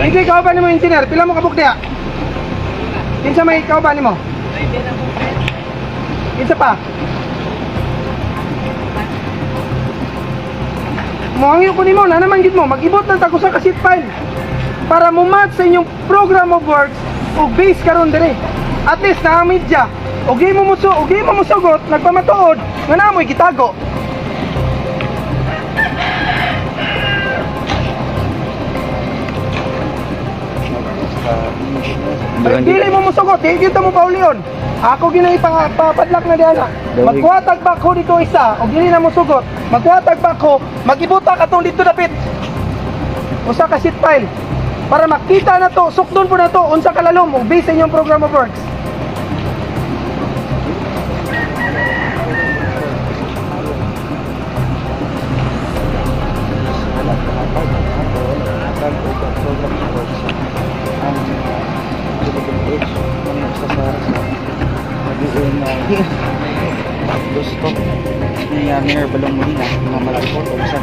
Hindi ikaw ba ni mo engineer? Pila mo kabuk diya? Kinsa may ikaw ba ni mo? Kinsa pa? Muhangyo ko ni mo, na naman gid mo, mag-ibot ng tago sa sheet file para mo-match sa inyong program of works o base karon dire. At least na media, ugay mo musugot, nagpamatuod, nga namoy gitago. Dili mo musugot, di mo paulion. Ako ginay papadlak na diana. Magkuhatag ba ko dito isa, o dili na musugot. Magkuhatag ba ko, mag-ibuta katong dito dapit. Usa ka sheet file para makita na to, sukdon po na to unsa kalalom o base sa inyong program of works. Gusto ni Mayor Balong Molina nga mag-report o sa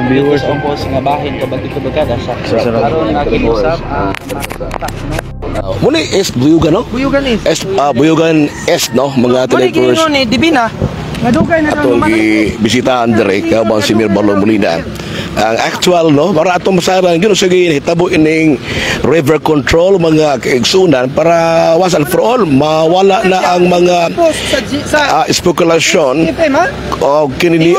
viewers ang post nga bahin kabag dito bagada sa karon nga kinusap muli is Buyugan no? Buyugan is. Buyugan S no mga televiewers. Muli kingon ni Divina. Nadugay na atong bisitahan dire kabang si Mayor Balong Molina. Ang actual no para atong masaran gyud sa hitabo ining river control mga kaigsunan para once and for all mawala na ang mga speculation o kinili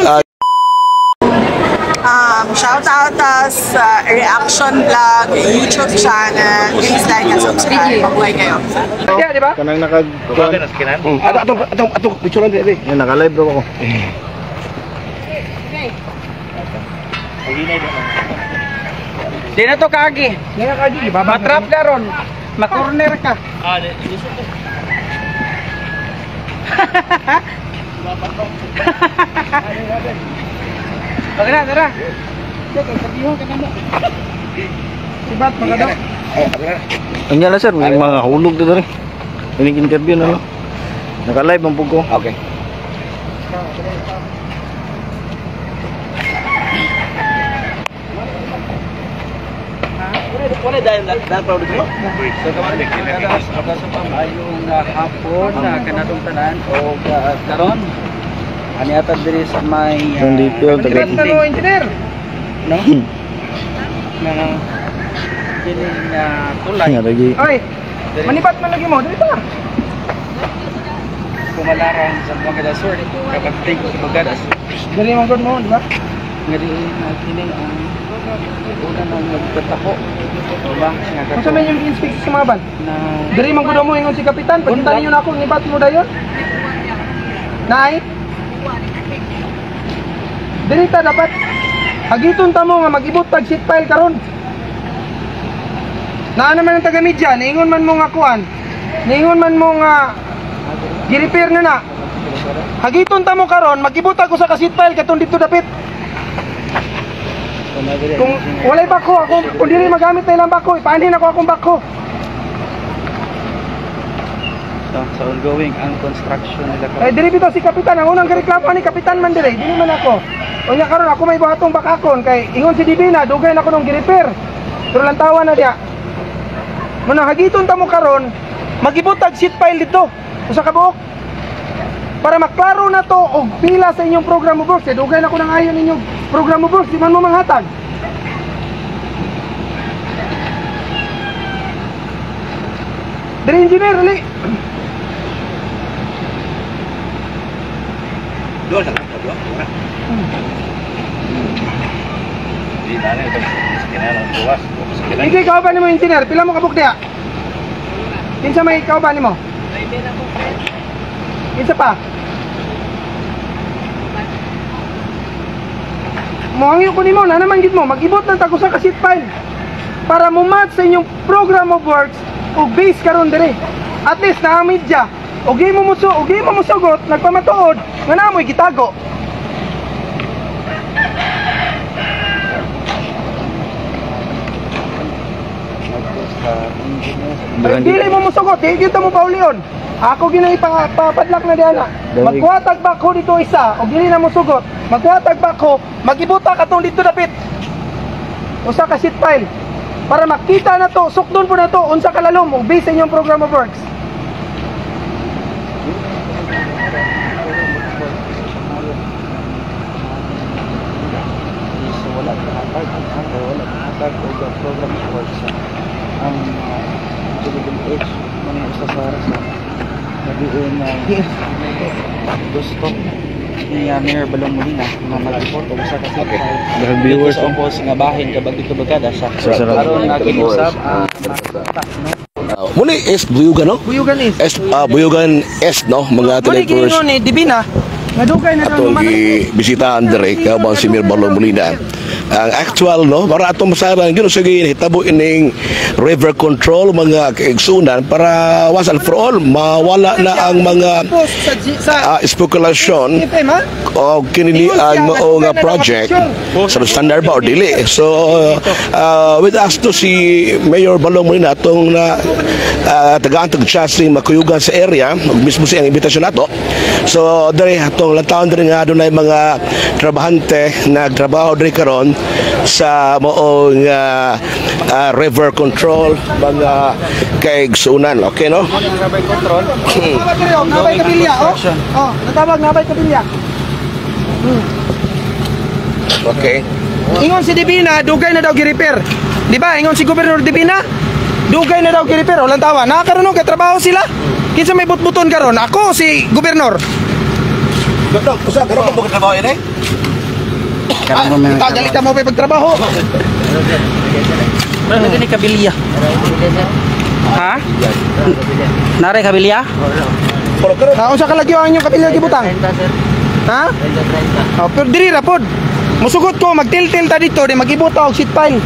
shout out sa Reaction Vlog YouTube channel. Please like and subscribe. Mabuhay kayo. Yeah, di ba? Kanang atong picture lang dire. Yan naka-live daw ako. Di na to kagi. Di na kagi. Matrap na ron. Makorner ka. Gusto ko. Okay na, tara. Sabihin ka na mo. Sibat, magadaw. Ang yan na sir, may mga hulog dito rin. Ining interview na no. Naka-live ang pugo. okay. Wala dahil na proud ko. So kamari kinadas sa pamayong hapon na kanadong tanan o karon ani atad diri sa may Sibat na no, engineer. no na kini na tulay Oy, manipat man lagi mo. Dili pa. kumalaran sa mga sur kapag tig magadas Dili man gud mo, di ba? ngadi kini ang una nang nagtatako ba Kung sa man yung inspect sa mga ban? na Dili man gud mo ingon si kapitan, pagkita ninyo na ako nibat mo dayon. Nay. Dili ta dapat hagiton ta mo nga mag-ibot tag sheet file karon. Naa naman ang taga media, niingon man mo nga kuan. Niingon man mo nga gi-repair na na. Hagiton ta mo karon, mag-ibot ako sa sheet file katong dito dapit. Kung walay bako ako, kung dili magamit na ilang bako, ipaanhin ako akong bako. sa ongoing ang construction nila Eh dili bitaw si kapitan, ang unang reklamo ni kapitan man dili, dili man ako. Unya karon ako may buhatong bakakon kay ingon si Divina, dugay na ko nung gi-repair. Pero lang tawa na diya. Muna hagiton ta mo karon, magibutag sheet file dito. Usa ka buok. Para maklaro na to og pila sa inyong program of works, kay dugay na ko nang ayon ninyong program of works, di man mo manghatag. Dili engineer, dali. Doon sa dua. Di mana itu sekian luas. Hindi ikaw ba ni mo engineer? Pila mo kabuk diya? Kinsa may ikaw ba ni mo? Kinsa pa? Muhangyo ko ni mo, na naman gid mo, mag-ibot ng tago sa sheet file para mo-match sa inyong program of works o base karon dire. At least na media, ugay mo musugot, nagpamatuod, nga namoy gitago. Dili mo musugot, di kita mo paulion. Ako ginay papadlak na diana. Magkuhatag ba ko dito isa, o dili na musugot. Magkuhatag ba ko, mag-ibuta katong dito dapit. usa ka sheet file para makita na to, sukdon po na to unsa kalalom ug based sa inyong program of works. Wala nakatag o program of works ang GBH mga isasara sa nabiin na gusto ni Mayor Balong Molina na mag-report o sa kasi viewers ang post nga bahin kabag dito bagada sa karon nga kinusap Muli is Buyugan, no? Buyugan is. Buyugan S, no? Mga Muli televiewers. gingon ni Divina, nadugay na daw Atong bisitahan dire kabang si Mayor Balong Molina. Ang actual, no, para atong masaran gyud sa hitabo ining river control mga kaigsunan para once and for all mawala na ang mga spekulasyon o kinili ang mao nga project sa standard ba o dili. So with us to si Mayor Balong Molina atong na taga-antog siya si makuyugan sa area mismo siya ang imbitasyon nato. So diri atong lantawon diri nga adunay mga trabahante nagtrabaho diri karon sa moong river control mga kaigsunan. Okay, no? river control nabay kabilya, oh. Natawag nabay kabilya. Okay. Ingon si Divina, dugay na daw gi-repair. Di ba? Ingon si Gobernador Divina, dugay na daw gi-repair. Walang tawa. Nakakaroon ng katrabaho sila. Kinsa may butbuton karon? Ako si Gobernador. Dok, usa karon ko trabaho ini? Galit ka mo pa pagtrabaho. Ano ni kabilya? Ha? Nare kabilya? Unsa ka lagi ang inyong kabilya gibutang? Ha? Oh, pero diri ra pod. Musugot ko magtil-til ta dito di magibuta og sheet pile.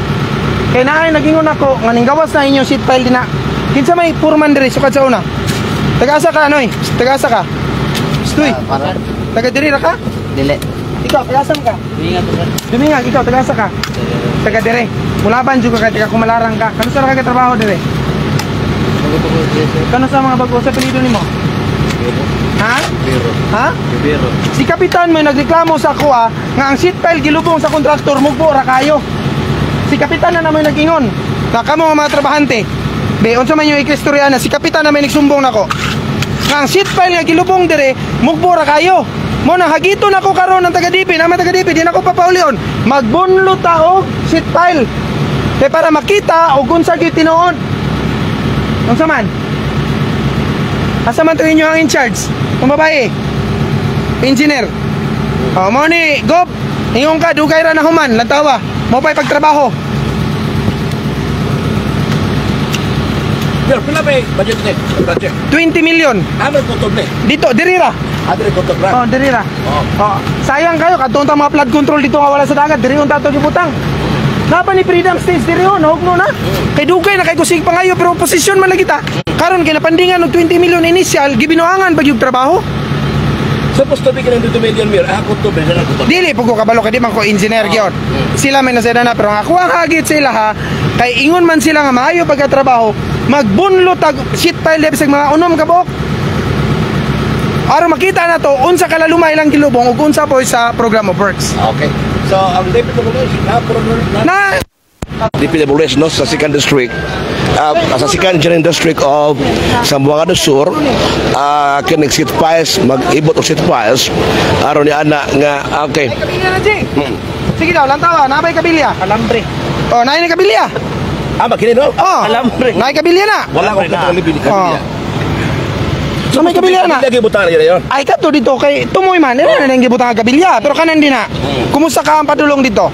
Kay naay nagingon ako nga ning gawas na inyong sheet pile dina. Kinsa may purman diri sukad sa una? Taga-asa ka anoy? Taga-asa ka? Stoy. Taga diri ra ka? Dili. Ikaw, taga-asan ka? Dumingag, ikaw, taga-asa ka? Taga-dire. Mulaban juga ka, taga-kumalarang ka. Kano sa nakatrabaho dire? Kano sa mga bago sa pilido nimo? Ha? Ha? Si Kapitan may nagreklamo sa ako nga ang sheet pile gilubong sa kontraktor mugbo ra kayo. Si Kapitan na naman nag-ingon. Na kamo mga trabahante. Be, unsa man yung ikistorya na si Kapitan na may nagsumbong nako. Nga ang sheet pile nga gilubong dire mugbo ra kayo. Mo na hagiton ako karon ng taga-DP, naman taga-DP, di na ako papaulion. Magbunlo ta og sheet pile. Kay para makita og unsa gyud tinuod. Unsa man? Asa man to inyo ang in charge? Kung babae. Engineer. Oh, mo ni Gop, ingon ka dugay ra na human, lantawa. Mo pay pagtrabaho. Pero pila ba budget ni project? 20 million. Ano ko toble? Dito, diri ra. Adre ko to bra. Oh, diri ra. Oh, sayang kayo kadtong ta mga flood control dito nga wala sa dagat, diri unta to gibutang. Napa ni Freedom Stage diri on, hugno na. Kay dugay na kay kusig pangayo pero posisyon man lagi ta. Karon kay napandingan og 20 million initial, gibinuangan pag yung trabaho. Supposed to be kanang 2 million mir. Ako to be na ko to. Dili pug ko kabalo kay di man ko engineer gyud. Sila may naseda na pero ako ang hagit sila ha. Kay ingon man sila nga maayo pagkatrabaho, magbunlo tag sheet pile sa mga unom ka buok. Para makita na to unsa kalalumay lang gilubong ug unsa po sa program of works. Okay. So ang DPWS na DPWS no sa second district sa second general district of Zamboanga do Sur kining seat files mag-ibot og seat files aron ni ana nga okay. Kabilya na G. Sige daw lantawa, nabay kabilya. Alambre. Oh, naay ni kabilya. Makini no? Oh, Alambre. naay kabilya na. Wala ko katong Oh. So may kabilya na. Lagi butang niya yon. Ay kadto dito kay tumoy man, dili na nang gibutang ang kabilya, pero kanan din na. Kumusta ka ang padulong dito?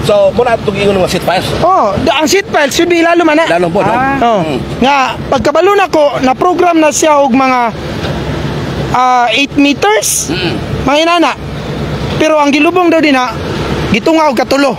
So muna atong ingon nga seat files. Oh, ang seat pile should be lalo man na. Lalo po no. Oh. Nga pagkabalo na ko na program na siya og mga 8 meters. Mga inana. Pero ang gilubong daw din ha, gitunga og katulo.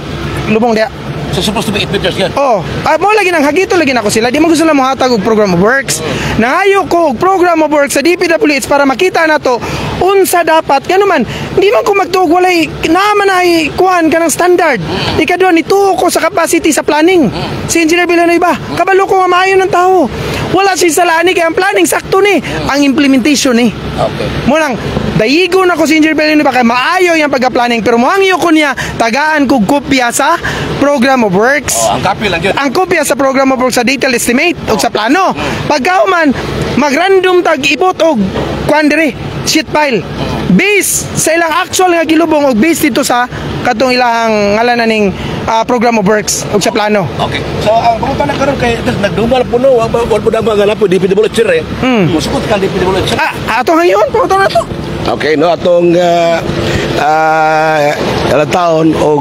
Lubong dia. So supposed to be 8 meters yan. Oh, mo lagi nang hagito lagi na ko sila. Di mo gusto na mohatag og program of works. Nangayo ko og program of works sa DPWH para makita na to unsa dapat. Kano man, di man ko magtuog walay naman ay kuan kanang standard. Ikadua nituo ko sa capacity sa planning. Si Engineer Villanueva, kabalo ko nga maayo ng tao. Wala si salani kay ang planning sakto ni, ang implementation ni. Okay. Mo nang dayigo na ko si Engineer Villanueva kay maayo yang pagka-planning pero moangyo ko niya tagaan kog kopya sa program of works. Ang copy lang yun. Ang kopya sa program of works sa detailed estimate o sa plano. Pagkauman, mag-random tag-ibot o kuan diri, sheet pile. Base sa ilang actual nga gilubong o base dito sa katong ilahang ngalanan ning program of works o sa plano. Okay. So, ang pumunta na karon kay nagdumal puno, wala po na mga lapo, DPWH eh. Musukot ka DPWH. Ato ngayon, pumunta na to. Okay, no, atong ilang taon o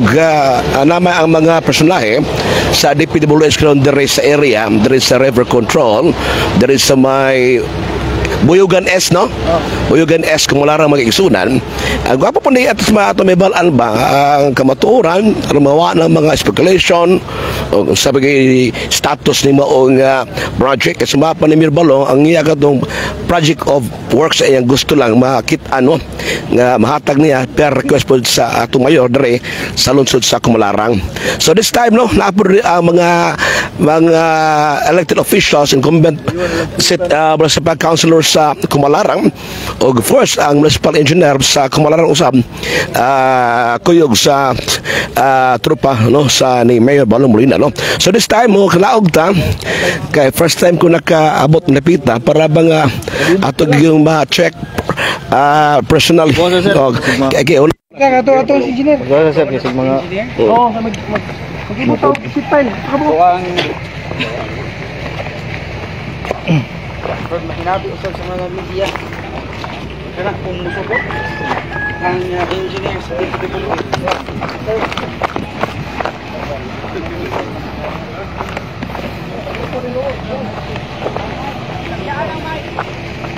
nama ang mga personahe sa DPWH karon diri sa area, diri sa river control, diri sa may Buyugan S, no? Buyugan S, kung wala rin mag-isunan. Ang gwapo po na atas mga may balaan ba ang kamaturan, rumawa ng mga speculation, o sabi status ni maong project. Kasi mga pa ni Mirbalong, ang iya katong project of works ay ang gusto lang makita, no? Nga mahatag niya per request po sa atong mayor dere sa lungsod sa Kumalarang. So this time, no, naapod ang mga elected officials, incumbent municipal councilors sa Kumalarang, o first ang municipal engineer sa Kumalarang usab kuyog sa trupa, no, sa ni Mayor Balong Molina, no. So this time mo kalaog ta kay first time ko nakaabot napita para bang atog yung ma-check personal okay. Ato engineer. Wala sir kasi mga Oo, mag-ibot ako sheet pile. pag makinabi usab sa mga media kana kung musubot ang engineer sa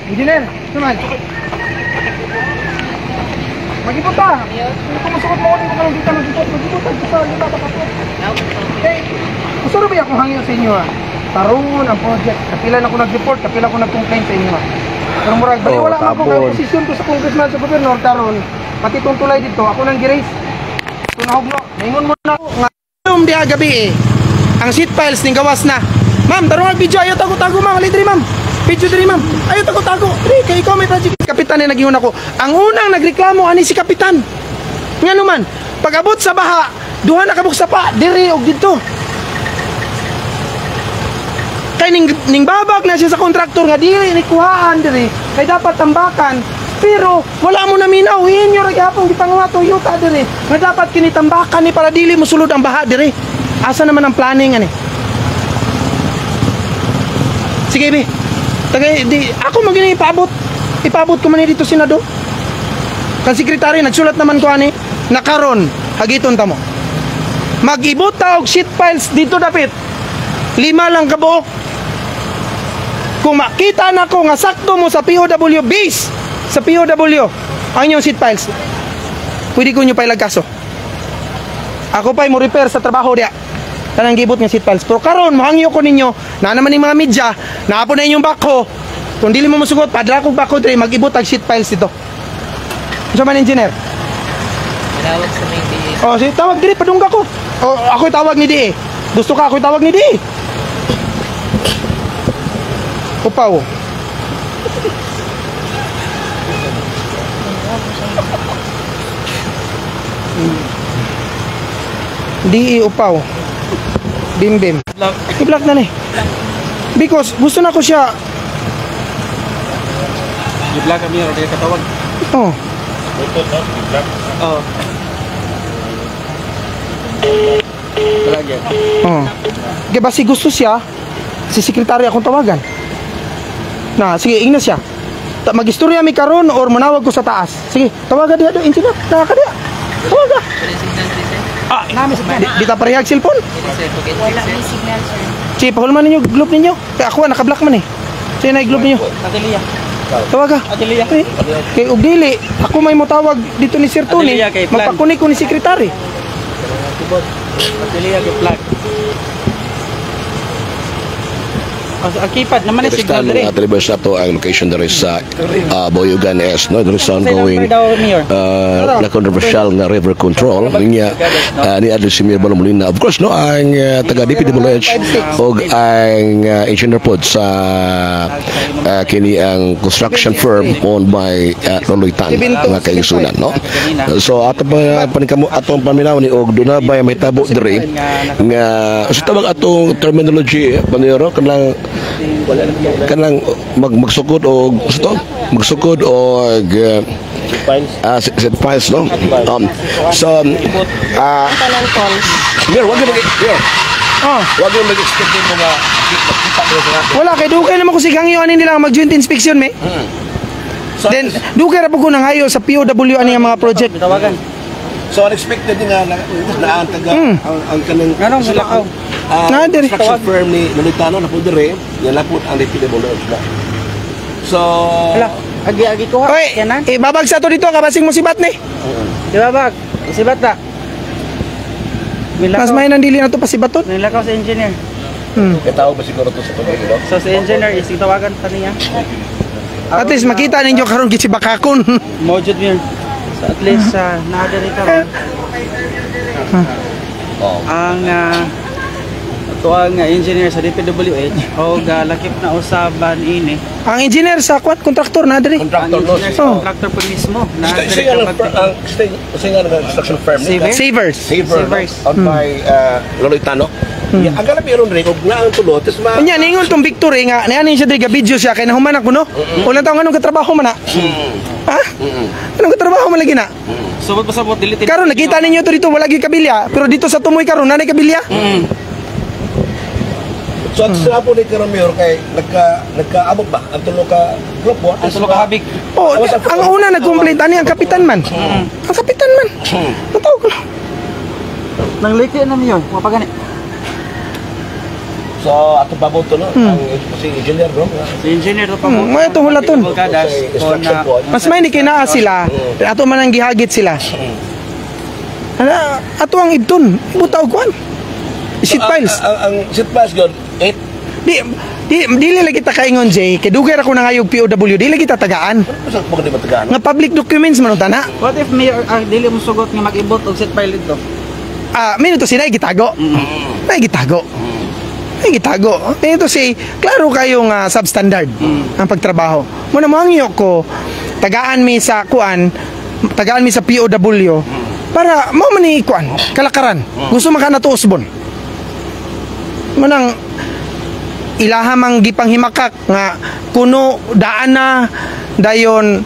Engineer, suman. Mag-ibot ta. Kung masukot mo dito kung dito mag-ibot ta sa lima pa ko. Okay. Gusto rin ba akong hangin sa inyo ha? Tarungon ang project. Kapilan ako nag-report, kapilan ako nag-complain sa inyo ha. Pero murag, bali wala man akong posisyon ko sa congressman sa gobernador taron. Pati itong tulay dito, ako nang girace. Ito nahugno. Naingon mo na ako. Ngayon diha gabi eh. Ang sheet piles ning gawas na. Ma'am, tarungan video. Ayaw tago-tago ma'am. Alay diri ma'am. Video diri ma'am. Ayaw tago-tago. Diri, kay ikaw may project. Kapitan na naghihon ako. Ang unang nagreklamo ani si kapitan. Nga naman, pag-abot sa baha, duha na kabuk sa pa, diri og dito. Kay ning babag na siya sa kontraktor nga dili ni kuhaan diri, kay dapat tambakan. Pero wala mo na minaw, inyo ra gyapon gipanguha Toyota diri. Nga dapat kini tambakan ni para dili mosulod ang baha diri. Asa naman ang planning ani? Sige be. Tagay di ako magini ipaabot. Ipaabot ko man dito Senado. Kan sekretary nagsulat naman ko ani nakaron hagiton ta mo. Mag-ibot ta og sheet piles dito dapit. 5 lang kabuok. Kung makita na ko nga sakto mo sa POW base, sa POW ang inyong sheet piles, pwede ko nyo pa ilagkaso. Ako pa'y mo repair sa trabaho diya. Kanang gibot nga sheet piles. Pero karon mahangyo ko ninyo na naman yung mga media, naapon na inyong bako. Kung dili mo masugot, padala kong bako dre, mag-ibot ang sheet piles dito. Gusto man engineer? Tinawag sa may DA. Oh, sige, tawag diri, padungga ko. Oh, ako'y tawag ni DA. Gusto ka ako'y tawag ni DA. Upaw. DA upaw. Bim. I-block na ni. Because gusto na ko siya. i-vlog kami ro diya katawag. Oh. Oh. Talaga. Oh. Kaya basi gusto siya, si sekretary akong tawagan. Na, sige, ingna siya. Mag-istorya mi karon or manawag ko sa taas. Sige, tawagan diha do, engineer. Taka diha. Tawaga. Wala signal, sir. Di ta parehag cellphone. Wala may signal, sir. Sige, pahulman ninyo globe ninyo. Kaya ako naka-block man eh. Sige na globe ninyo. Adeliya. Tawaga. Adeliya. Kay og dili, ako may motawag dito ni Sir Tony. Adeliya, kay plan. Magpakuni ko ni sekretary. Adeliya ke flag. Ang keypad naman na signal Kristan, diri. televerse na to ang location there sa Boyogan S, no? There is ongoing na controversial na river control. Niya, ni Adel si Mayor Balong Molina. Of course, no? Ang taga DPWH o ang engineer pod sa kini ang construction firm owned by Loloy Tan, nga kaigsunan, no? So, atong paminaw ni og doon na ba may tabo diri nga sa tawag atong terminology paniro kanang magsukod o magsukod o set files, no? So Mir, wag yung mag-expect mo nga makita mo sa Wala kay dugay naman ko si Gangyo ani nila mag-joint inspection me. Then dugay ra po ko nang hayo sa POW ani nga mga project. Tawagan. So unexpected nga na ang taga ang kanang Anong silakaw? construction firm ni Lolitano na po dire nilapot ang DPWH na. So Agi-agi ko ha. Oy, Kanan. babag sa to dito kabasing mo sibat ni. Di ba bag? Sibat ta. Mas may nandili na to pasibaton. Nilakaw sa engineer. kataw ba siguro to sa pamilya, no? So sa engineer is tawagan pa niya. At least makita ninyo karon gid si bakakon. Mojud yun. So at least naada rito. Ang ito ang engineer sa DPWH o lakip na usaban ini. Ang engineer sa kwat kontraktor na diri. Ang Contractor, no? engineer sa contractor po mismo. Ang construction firm Saver? Savers. Savers on by Lolitano. Ang galap meron rin og na ang tulot is ma Unya ningon tong Victory nga niani siya diri ga video siya kay nahuman ako no. Ulang taon anong katrabaho man na? Ha? Anong katrabaho man lagi na? Subot pa sabot dilitin. Karon nakita ninyo to dito wala gyud kabilya, pero dito sa tumoy karon nanay kabilya. So at sa po ni Karamyor kay nagkaabot ba ang tulo ka group mo? Ang sulok habig. Oh, ang una nag-complaint ani ang kapitan man. Ang kapitan man. Natawag ko. Nang liki na niyo, mapagani. So ato pa mo to no ang si engineer bro. Si engineer to pa May ito hulaton. Kadas Instruction po. Mas may ni kinaa sila. Ato man ang gihagit sila. Ato ang ibton. Butaw kuan. Sheet files. Ang sheet files god 8 Dili lagi ta kaingon Jay, kay dugay ra ko nangayog POW, dili lagi ta tagaan. sa pag di matagaan. Nga public documents man utana. What if may dili mo sugot nga mag-ibot og set file dito? Minuto sila gitago. Nay gitago. Ay gitago. Ito si klaro kayo nga substandard ang pagtrabaho. Mo na mangyo ko tagaan mi sa kuan, tagaan mi sa POW para mao man ni kuan, kalakaran. Gusto man ka nato usbon. Manang ilahamang gipanghimakak nga kuno daan na dayon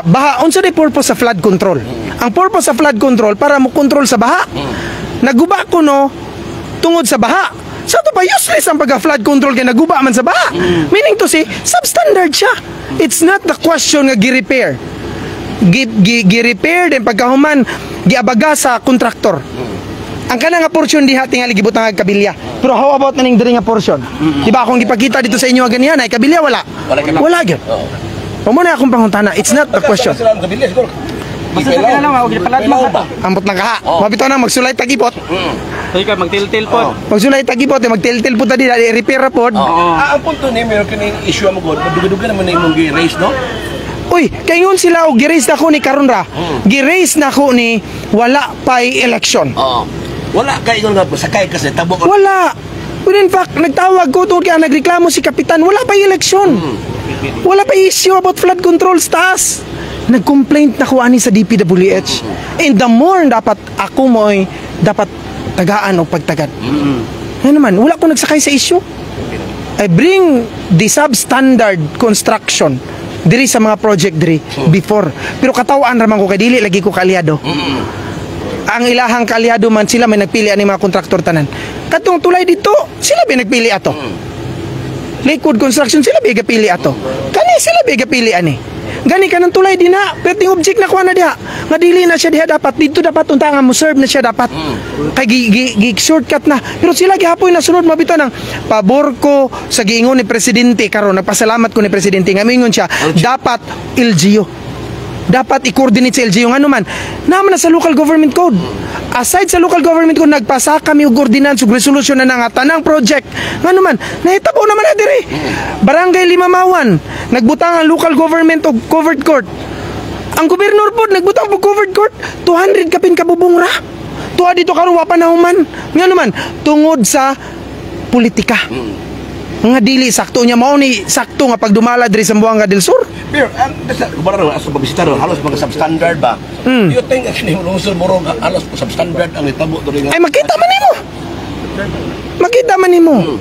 baha unsa di purpose sa flood control. Ang purpose sa flood control para mo control sa baha. Naguba kuno tungod sa baha. Sa to pa useless ang pagka-flood control kay naguba man sa baha. Meaning to say, substandard siya. It's not the question nga gi-repair. Gi-repair din pagkahuman giabaga sa kontraktor. Ang kana nga portion diha tingali gibot nga kabilya. Pero how about naning diri nga portion? Di ba akong gipakita dito sa inyo nga ganihan ay kabilya wala. Wala gyud. Mo na akong pangutana, it's not the question. Sila ang kabilya siguro. Basta sa kanila wa og gipalat mo. Ambot na kaha. Mabito na magsulay tagipot. Toy ka magtil-til pod. Magsulay tagipot i-repair ra pod. Ang punto ni meron kining issue mo god, duga-duga naman na imong gi-raise no. Uy, kaingon sila og gi-raise na ko ni karon ra. Gi-raise na ko ni wala pay election. Wala kay ingon nga sakay kasi tabo ka. Wala. But in fact, nagtawag ko tungkol kaya nagreklamo si Kapitan, wala pa eleksyon. Wala pa issue about flood control sa taas. Nag-complaint na ko ani sa DPWH. And the more dapat ako mo ay dapat tagaan o pagtagad. Ano naman, wala ko nagsakay sa issue. I bring the substandard construction diri sa mga project diri before. Pero katawaan raman ko kay dili lagi ko kaalyado. Ang ilahang kaalyado man sila may nagpili ani mga kontraktor tanan. Katong tulay dito, sila may nagpili ato. Lakewood Construction sila may gapili ato. Kani sila may gapili ani. Gani kanang tulay din na, perting object na kuha na diha. Nga dili na siya diha dapat dito dapat untangan mo serve na siya dapat. Kay shortcut na. Pero sila gihapoy na sunod mabito nang pabor ko sa giingon ni presidente karon nagpasalamat ko ni presidente nga mingon siya dapat LGU. dapat i-coordinate sa LGU nga naman. Naman na sa local government code. Aside sa local government code, nagpasa kami og ordinance ug resolusyon na nga tanang project. Nga naman, nahitabo naman na diri. Barangay Limamawan, nagbutang ang local government og covered court. Ang gobernador po nagbutang og covered court, 200 kapin kabubong ra. Tuwa dito karon wa pa nahuman. Nga naman, tungod sa politika. Nga dili sakto niya mao ni sakto nga pagdumala diri sa Buanga del Sur. Pero, kumara na, asa pabisita ron, halos mga substandard ba? You think actually, lungsod mo ron, halos substandard ang itabo doon nga? Ay makita man nimo. Makita man nimo.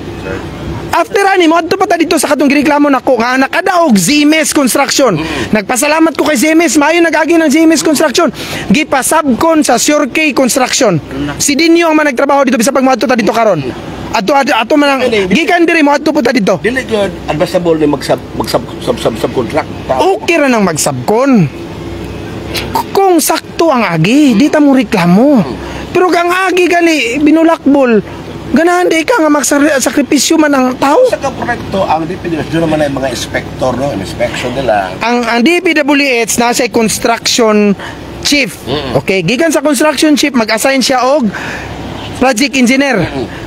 After ani mo adto pa ta dito sa katong gireklamo nako nga nakadaog ZMS Construction. Nagpasalamat ko kay ZMS, maayo nag-agi ng ZMS Construction. Gipasabkon sa Sure K Construction. Si Dinyo ang man nagtrabaho dito bisag pag moadto ta dito karon. Ato man ang gikan diri mo adto po ta dito. Dili yun, advisable na mag-subcontract. Okay ra nang magsabkon. Kung sakto ang agi, di ta mo reklamo. Pero kang agi gali binulakbol, ganahan di ka nga magsakripisyo man ang tao. Sa kaprojekto, ang DPWH, doon naman ay mga inspector, no? Inspection nila. Ang DPWH nasa construction chief. Okay, gikan sa construction chief mag-assign siya og project engineer.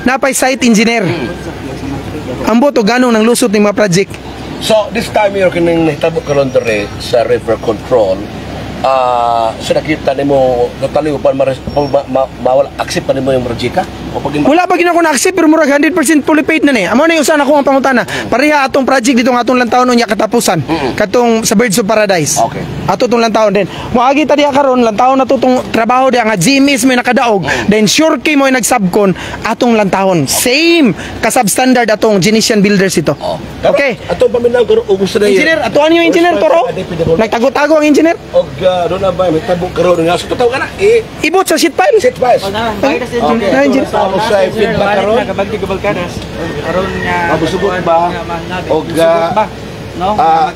Napay site engineer. Ang boto ganong nang lusot ng mga project. So, this time you're kining nahitabo ka ron dere sa river control. So nakita nimo nataliw pa mawala accept pa nimo yung projika o pag Wala pa ginako na-accept pero murag 100% fully paid na ni. Amo na yung usa na ko ang pangutana. Pareha atong project dito nga atong lantawon unya katapusan. Katong sa Birds of Paradise. Okay. Ato tong lantawon din. Moagi ta diha karon lantawon na to tong trabaho diha nga GMS mo nakadaog. Then Sure K mo nagsubcon atong lantawon. Same ka substandard atong Genesian Builders ito. Okay. Ato paminaw karon ubos na Engineer, atuan yung engineer Toro. Nagtago-tago ang engineer. og doon na ba may tabok karon nga so totoo ka na Ibot sa sheet pile. set files. Na engineer. Ano sa feedback karon? Nakabagti ko balkanas. Aron nga Mabusugot ba? Og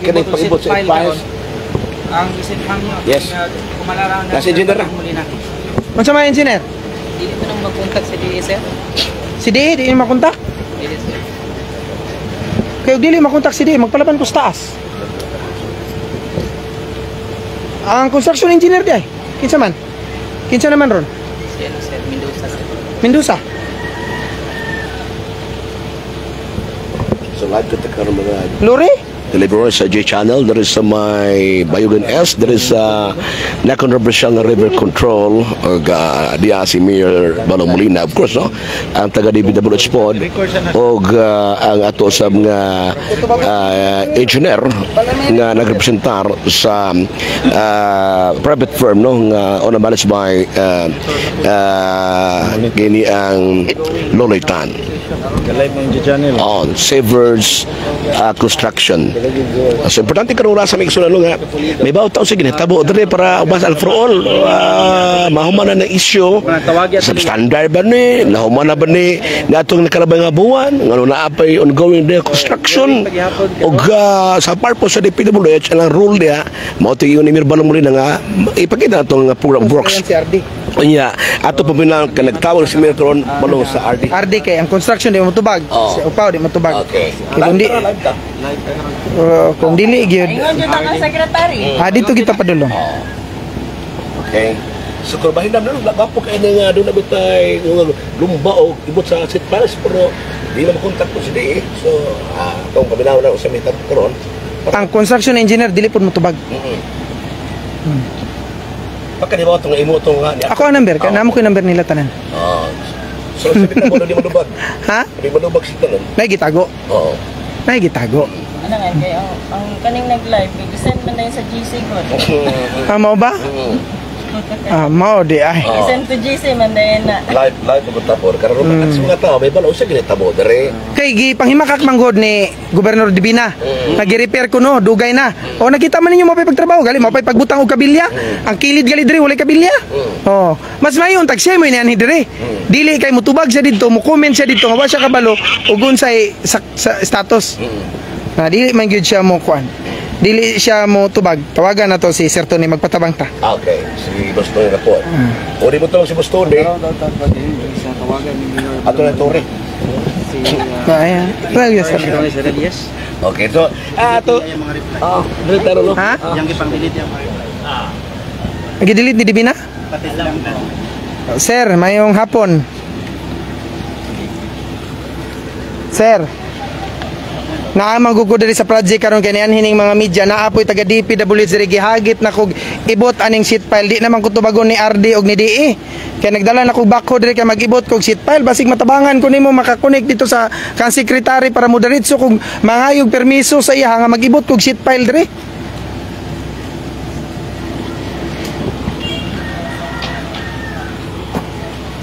kini pag-ibot sa files. ang isip ham nyo. Yes. Kumalarang Nasa engineer na. Unsa may engineer? Dili ko nang mag-contact sa DSL. Si Di, di yung makontak. DSL. Kaya dili makontak si Di, magpalaban ko sa taas. Ang construction engineer di ay. Kinsa man? Kinsa naman ron? Si ano sir, Mendoza sir. Mendoza. So live kita karon mga Lori? delivery sa J Channel, there is sa may Bayugan S, there is sa na-controversial na river control o diya si Mayor Balong Molina, of course, no? Ang taga-DPWH pod o ang ato sa mga engineer nga nagrepresentar sa private firm, no? Nga on a managed by gini ang Loloytan on Savers Construction. So importante karon sa mga sunalo nga may bawat taon sige tabo dre para ubas alfrool mahuman na ng issue substandard ba ni nahuman na ba ni natong nakalabay nga buwan ngano na apay ongoing the construction og sa purpose sa DPWH ang rule dia mao ti ni Mirban mo rin nga ipakita natong program works Si RD. unya ato pa pinang kanagtawag si Metron balong sa RD. RD kay ang construction di matubag. Si upaw di matubag. Okay. Kung di kung dili gyud. Dito kita padulong. Okay. So kung bahinam na nagapo kay nga doon na bitay lumba o ibot sa sit pares pero di na makontak ko si DE. So kung paminaw na sa meter karon. Ang construction engineer dili pud matubag. Baka di ba itong imo itong nga niya? Ako ang number, kaya namo ko yung number nila tanan. So sabi ka mo na di malubag. Ha? Di malubag si tanan. Naigitago. Oo. Naigitago. Ano nga kayo, ang kaning nag-live, i-send mo na yun sa GC ko. Mao ba? Mao di ay. I-send to GC man na yun na. Live mo tapor. Karon pa sa mga tao may balaw sa ginitabo dere. Kay gipanghimakak manggod ni Gobernador Divina. Nagi-repair ko no, dugay na. O nakita man ninyo mapay pagtrabaho, gali mapay pagbutang og kabilya. Ang kilid gali diri walay kabilya. Oh, mas mayon tag siya mo ni diri. Dili kay mutubag siya didto, mo comment siya didto nga wa siya kabalo ug unsay sa status. Na dili man gyud siya mo kuan. Dili siya mo tubag. Tawagan na to si Sir Tony magpatabang ta. Okay, si Boston na po. O di mo tawag si Boston eh. Ato na tore. Ayan. Yes, sir. Okay, so ato. Dito no. Ha? Yang ipang-delete yan. Nag-delete ni Divina? Sir, mayong hapon. Sir, naamang gugod diri sa project karon kay niyan hining mga media naapoy taga DPWH diri gihagit na kog ibot aning sheet file di naman ko tubagon ni RD og ni DE kay nagdala na kog backhoe diri kay magibot kog sheet file basig matabangan ko nimo makakonect dito sa kan secretary para mo diretso kog mangayog permiso sa iya nga magibot kog sheet file diri.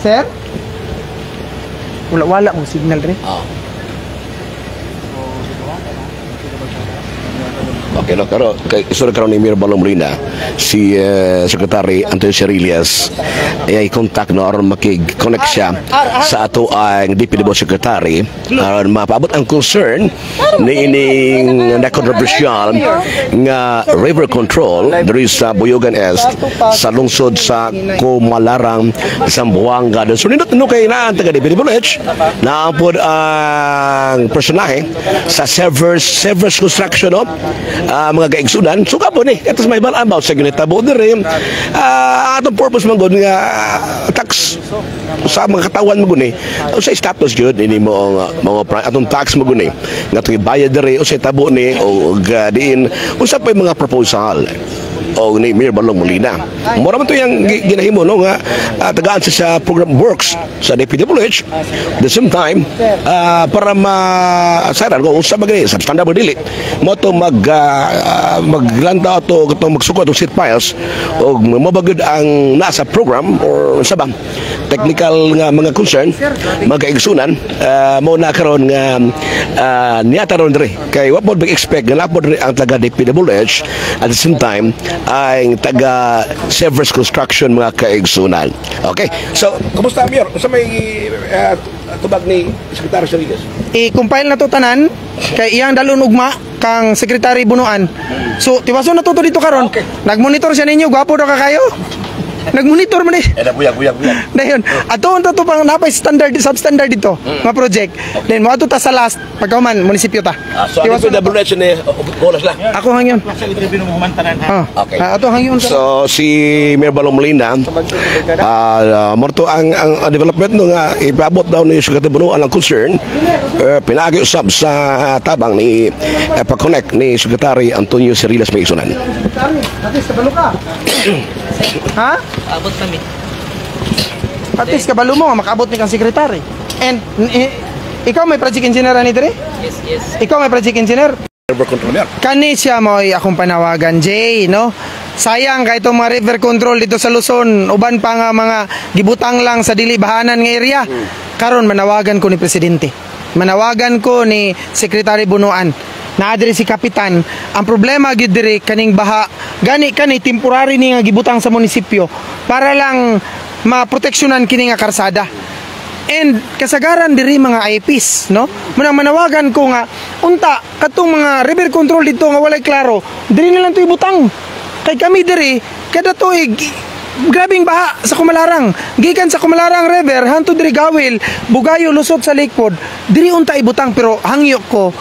Sir? Wala mo signal diri. Okay, no, pero kay isulod karon ni Mayor Balong Molina si Secretary Antonio Cerillas ay contact no aron makig-connect siya sa ato ang DPWH Secretary aron mapaabot ang concern ni ining na controversial nga river control diri sa Buyogan Est sa lungsod sa Kumalarang, Zamboanga. So nindot no kay naa taga DPWH na pod ang personahe sa Severs Construction no mga kaigsunan suka po ni katos may balaan about sa ginitabo diri atong purpose man gud nga tax sa mga katawan mo guni sa status gyud ini mo mga atong tax mo guni nga itong ibayad diri o sa tabo ni o diin usa pa mga proposal o ni Mayor Balong Molina. Mura man to yung ginahimo no nga tagaan sa program works sa DPWH the same time para masaran kung unsa magani substandard mo dili mo to maglanda to katong magsukod og sheet files o mabagod ang nasa program or sa bang technical nga mga concern mga kaigsunan mo na karon nga niya taron diri kay wa pod mag-expect nga lapod ang taga DPWH at the same time ay taga Severs Construction mga kaigsunan. Okay, so kumusta Mayor? Sa may tubag ni Secretary Cerillas? I-compile na to tanan kay iyang dalon ugma kang Secretary Bunuan. So tiwaso na to dito karon. Okay. Nagmonitor siya ninyo, gwapo daw ka kayo. Nagmonitor man eh. Buyag. Dayon, ato to pang napay standard substandard dito, nga project. Then mo ato ta sa last pagkauman munisipyo ta. So ano yung DPWH ni oras lang? Ako hangyon. Okay. Ato hangyon. So si Mayor Balong Molina morto ang development no nga ipaabot daw ni Secretary Bunuan ang concern pinagi usab sa tabang ni pa-connect ni Secretary Antonio Cerillas Maisunan. Atis kabalo ka. Ha? Abot kami. Atis kabalo mo makaabot ni kang secretary. And ikaw may project engineer ani dire? Yes. Ikaw may project engineer? River control Mayor. Kani siya mo akong panawagan, Jay, no? Sayang kay itong mga river control dito sa Luzon, uban pa nga mga gibutang lang sa dili bahanan nga area. Karon manawagan ko ni presidente. Manawagan ko ni Secretary Bunuan. Naadiri si kapitan. Ang problema gyud diri kaning baha, gani temporary ni nga gibutang sa munisipyo para lang maproteksyonan kini nga karsada. And kasagaran diri mga IPs, no? Manawagan ko nga unta katong mga river control dito nga walay klaro, diri na lang to ibutang. Kay kami diri kada tuig grabing baha sa Kumalarang. Gikan sa Kumalarang River hantud diri Gawil, Bugayo lusot sa Lakepod, diri unta ibutang pero hangyo ko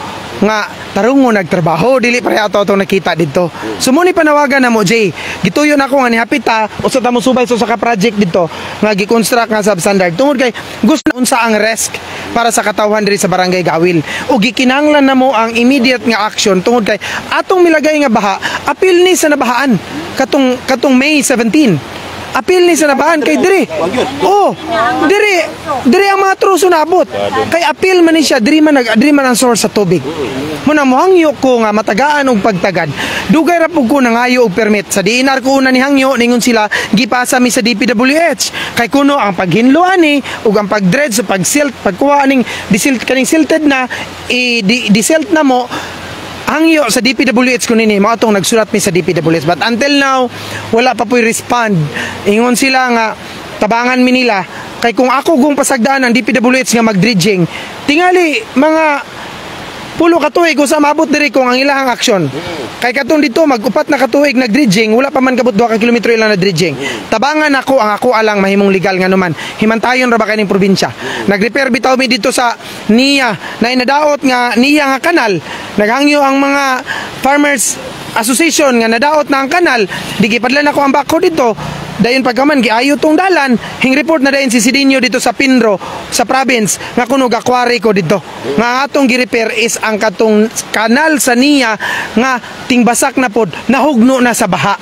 nga tarungo nagtrabaho dili pareha ato nakita dito. Sumuni panawagan na mo Jay. Gituyon ako nga ni hapita usa ta mo subay sa ka project dito nga gi-construct nga substandard tungod kay gusto na unsa ang risk para sa katawhan diri sa barangay Gawil. O gikinahanglan na mo ang immediate nga action tungod kay atong milagay nga baha apil ni sa nabahaan katong May 17. Apil ni sa nabahan kay diri. Oh, diri ang mga truso naabot. Kay apil man ni siya diri man ang source sa tubig. Muna mohangyo ko nga matagaan og pagtagad. Dugay ra pug ko nangayo og permit sa DNR ko una ni hangyo ningon sila gipasa mi sa DPWH. Kay kuno ang paghinlo ani ug ang pagdredge sa pagsilt pagkuha aning disilt kaning silted na disilt na mo hangyo sa DPWH ko nini mao tong nagsulat mi sa DPWH but until now wala pa po'y respond. Ingon sila nga tabangan mi nila kay kung ako gong pasagdaan ang DPWH nga magdredging tingali mga pulo ka tuig kung sa mabot diri kung ang ilahang aksyon. Kay katong dito mag-upat na katuig nag-dredging, wala pa man kabot 2 ka kilometro ilang na dredging. Tabangan ako ang ako alang mahimong legal nga naman. Himantayon ra ba kaning probinsya. Nag-repair bitaw mi dito sa NIA na inadaot nga NIA nga kanal. Naghangyo ang mga farmers association nga nadaot na ang kanal, di gipadlan ako ang bako dito. Dayon pagkaman giayo tong dalan, hing report na dayon si Sidinho dito sa Pinro sa province nga kuno gakwari ko dito. Nga atong gi-repair is ang katong kanal sa niya nga tingbasak na pod, nahugno na sa baha.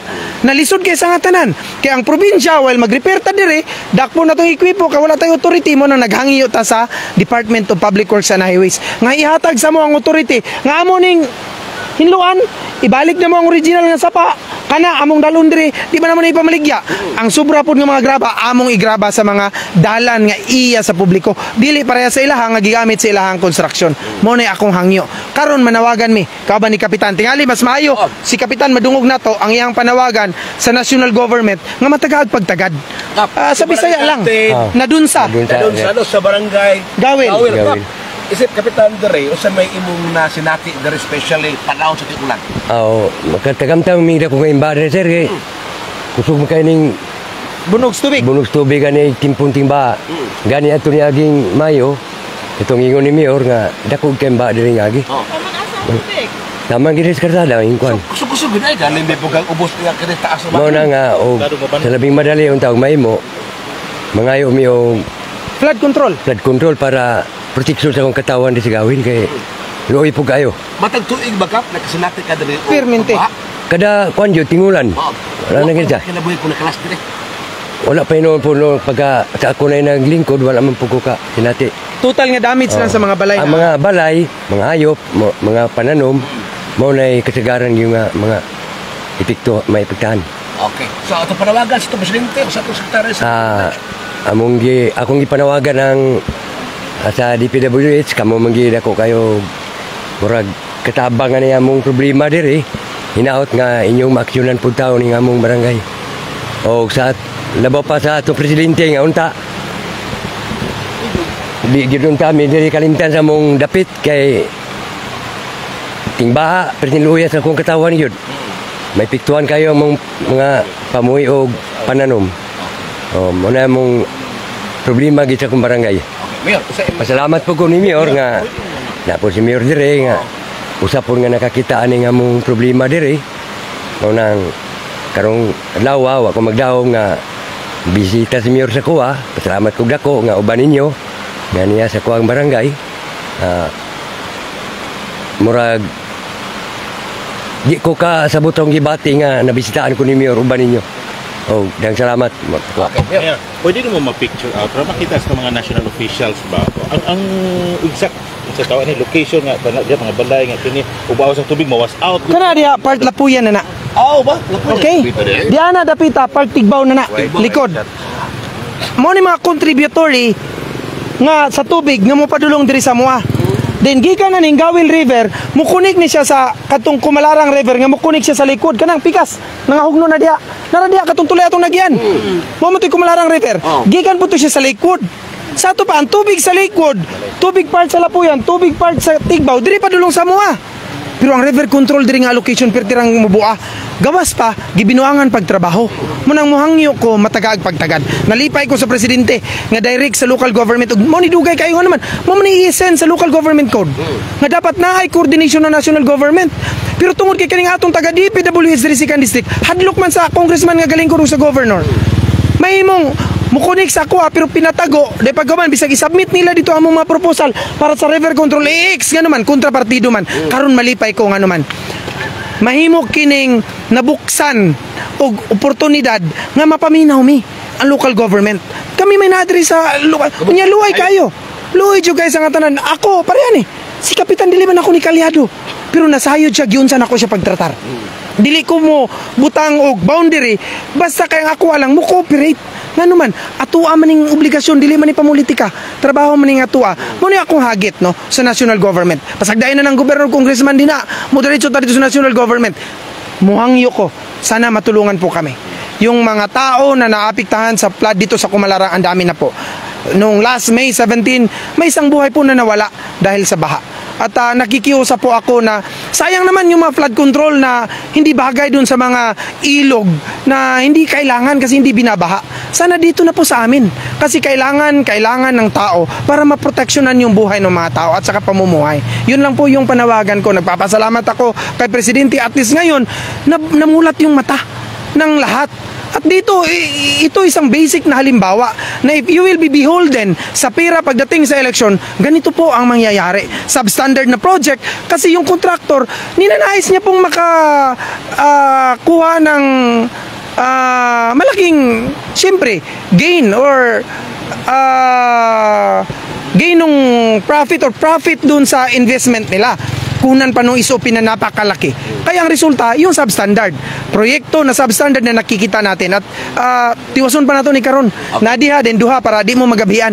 Nalisod kay sa nga tanan. Kaya ang probinsya while mag-repair ta dire, dakpo na tong ekwipo kay wala tay authority mo na naghangiyo ta sa Department of Public Works and Highways. Nga ihatag sa mo ang authority nga amo ning hinluan, ibalik na mo ang original nga sapa kana among dalon dire, di ba naman ipamaligya ang sobra pod nga mga graba among igraba sa mga dalan nga iya sa publiko, dili pareha sa ilaha nga gigamit sa ilahang construction. Mo na akong hangyo karon manawagan mi kauban ni Kapitan tingali mas maayo si Kapitan madungog nato ang iyang panawagan sa national government nga matagaag pagtagad sa Bisaya lang na dunsa Doon sa barangay gawin. Isip Kapitan Dere, usan may imong na sinati Dere especially panahon sa tigulan. Oo, makatagamtang umida ko ngayon ba sir kay kusog mo kayo ning Bunog tubig. bunog tubig gani timpun timba. Gani ato ni aging mayo. Itong ingon ni Mayor nga dako kay ba diri nga agi. Tamang gid sa karsada yung kwan. Kusog-kusog gid ay galing may pugang ubos niya kini taas sa Mao na nga og sa labing madali yung tawag mahimo. Mangayo mi og Flood control. flood control para proteksyon sa akong katawan di sigawin kay luoy po kayo. Matag tuig ba kap nakasinati ka Dere? Permente. Kada kwan jud tingulan. Wala na gid siya. Kinabuhi ko na kalas Dere. Wala pa noon po no, pagka sa ako na naglingkod wala man po ko ka sinati. Total nga damage lang sa mga balay. Ang mga balay, mga hayop, mga pananom, mao na kasagaran yung mga epekto, may epektahan. Okay. So ato panawagan sa itong presidente o sa itong sekretary sa Akong ipanawagan ang sa DPWH, kamo manggid ako kayo murag katabangan niya among problema diri. Hinaot nga inyong maaksyonan pud taon ning among barangay. O sa labaw pa sa atong presidente nga unta. Di gidon ta mi diri kalimtan sa among dapit kay tingbaha pertinluya sa akong katawan yun. May piktuan kayo ang mga pamuhi o pananom. O muna mong problema gid sa akong barangay. Mayor, Pasalamat po ko ni Mayor nga napo si Mayor dire nga usapon nga nakakita ani nga mong problema dire. Mao nang karong adlaw wa ko magdaom nga bisita si Mayor sa kuha. Pasalamat kog dako nga uban ninyo nga niya sa kuwang barangay. Murag di ko ka sa butong gibati nga nabisitaan ko ni Mayor uban ninyo. Oh, dang salamat. Yeah. Pwede mo ma-picture out para makita sa mga national officials ba? Ang exact sa tawag ni location nga mga balay nga kini ubaw sa tubig mawas out. Kana diya part Lapuyan na na. ba? Okay. Diya na dapita part Tigbaw na na. Likod. Mo ni mga contributory nga sa tubig nga mo padulong diri sa mua. Then gikan na ning Gawil River, mukunik ni siya sa katong Kumalarang River nga mukunik siya sa likod kanang pikas nangahugno na diha. Nara diha katong tulay atong nagyan. Mo mo toy Kumalarang River. Gikan puto siya sa likod. Sa ato pa ang tubig sa likod, tubig part sa Lapuyan, tubig part sa Tigbaw, diri padulong sa mua. Pero ang river control diri nga allocation pertirang mubua. Gawas pa gibinuangan pagtrabaho. Munang muhangyo ko matagaag pagtagad. Nalipay ko sa presidente nga direct sa local government ug mo ni dugay kayo nga naman. Mo ni i-send sa local government code. Nga dapat na ay coordination ng national government. Pero tungod kay kaning atong taga DPWH diri sa district, hadlok man sa congressman nga galing ko sa governor. May imong mukunik sa kuha pero pinatago dahil pagkaman bisag isubmit nila dito among mga proposal para sa river control X nga naman kontrapartido man karon malipay ko nga naman mahimo kining nabuksan og oportunidad nga mapaminaw mi ang local government kami may nadri sa kunya luay kayo luay jud guys ang tanan ako parehan si Kapitan dili man ako ni kalyado pero nasayod siya gyunsan ako siya pagtratar dili ko mo butang og boundary basta kay ako lang mo cooperate ngano man atua man ning obligasyon dili man ni pamulitika trabaho man ning atua mo ni akong hagit no sa national government pasagdayon na ng gobernador congressman dina mo diretso ta dito sa national government muhangyo ko sana matulungan po kami yung mga tao na naapektahan sa flood dito sa Kumalarang ang dami na po noong last May 17 may isang buhay po na nawala dahil sa baha at nakikiusap po ako na Sayang naman yung mga flood control na hindi bagay dun sa mga ilog na hindi kailangan kasi hindi binabaha. Sana dito na po sa amin. Kasi kailangan ng tao para maproteksyonan yung buhay ng mga tao at saka pamumuhay. Yun lang po yung panawagan ko. Nagpapasalamat ako kay Presidente at least ngayon namulat yung mata ng lahat. At dito, ito isang basic na halimbawa na if you will be beholden sa pera pagdating sa eleksyon, ganito po ang mangyayari. Substandard na project kasi yung contractor, ninanais niya pong kuha ng malaking, siyempre, gain or gain ng profit dun sa investment nila. Kunan pa nung isupin na napakalaki. Kaya ang resulta, yung substandard. Proyekto na substandard na nakikita natin. At tiwason pa na ito ni Karon. Nadiha din duha para di mo magabihan.